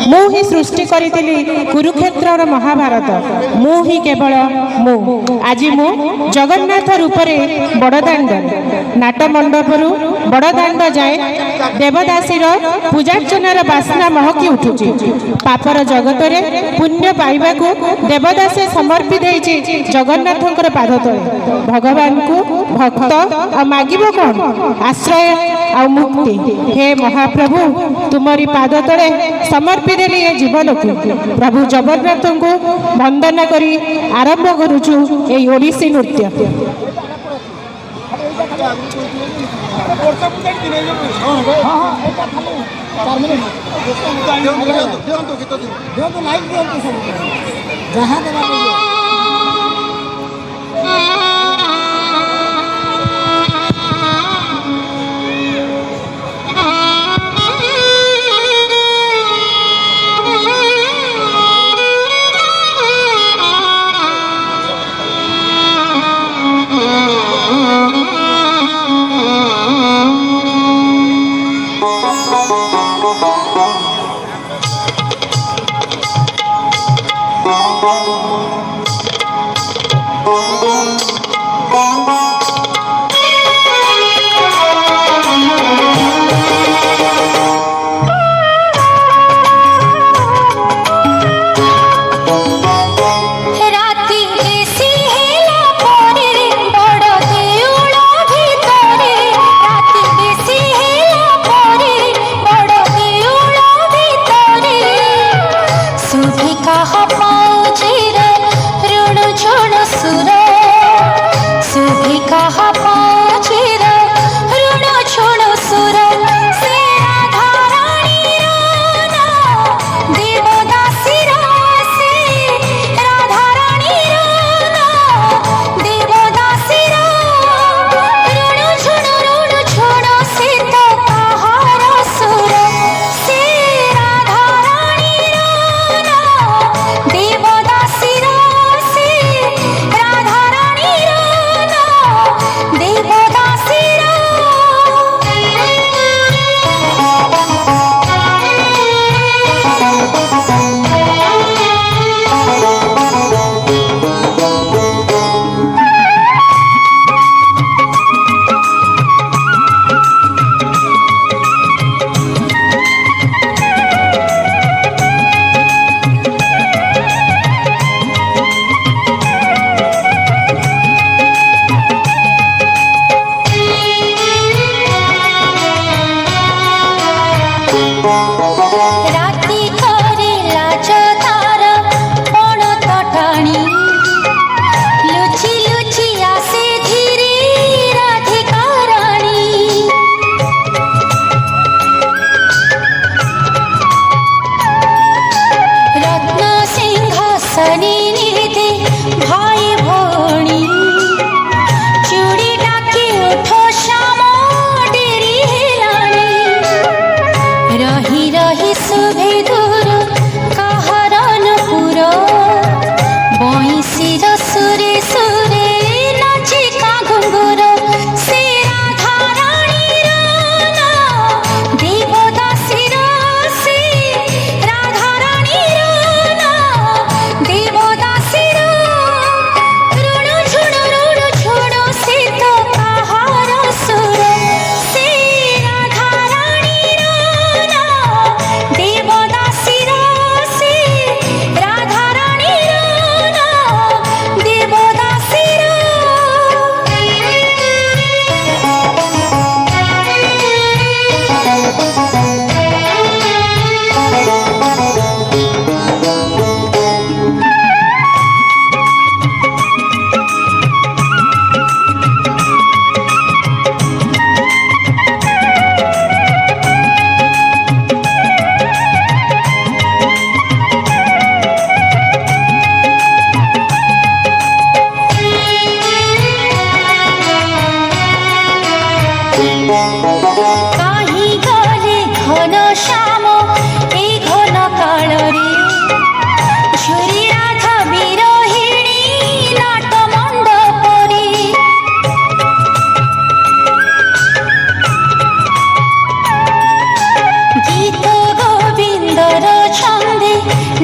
मु ही सृष्टि करी कुरुक्षेत्र महाभारत मु ही केवल मु आज मु जगन्नाथ रूप में बड़दाण्ड नाट मंडपरू बड़दाण्ड जाए देवदासी पूजार्चनार बास्ना महकी उठुची पापर जगत रे पुण्य पाइबा को देवदासी समर्पित होइछि जगन्नाथंकर पाद तले भगवान को भक्त आ मागिबो कोन आश्रय आ मुक्ति हे महाप्रभु तुमरी पाद तले समर्पित देली ए जीवन को प्रभु जगन्नाथ को वंदना करी आरंभ करूछु ए ओडिसी नृत्य। सुधिका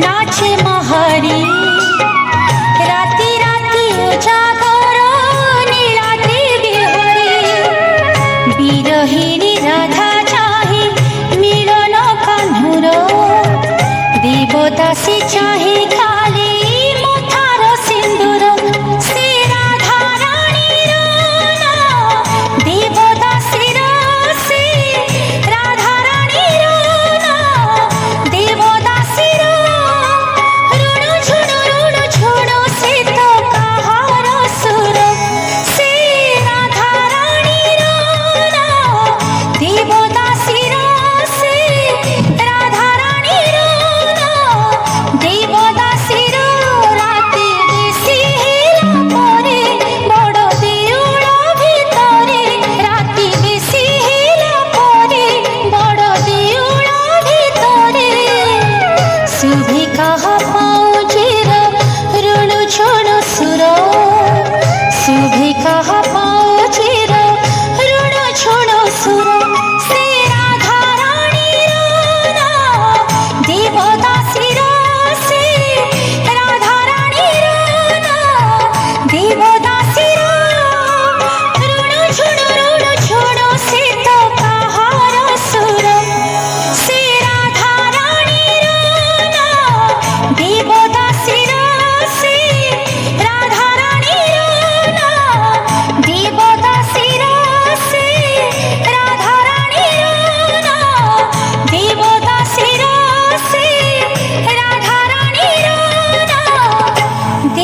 নাচে মহারি রাতি রাতি উজাগর নীলাদ্রি বিহারী বিরহিণী রাধা চাহি মিলন কাহ্নুর দেবদাসী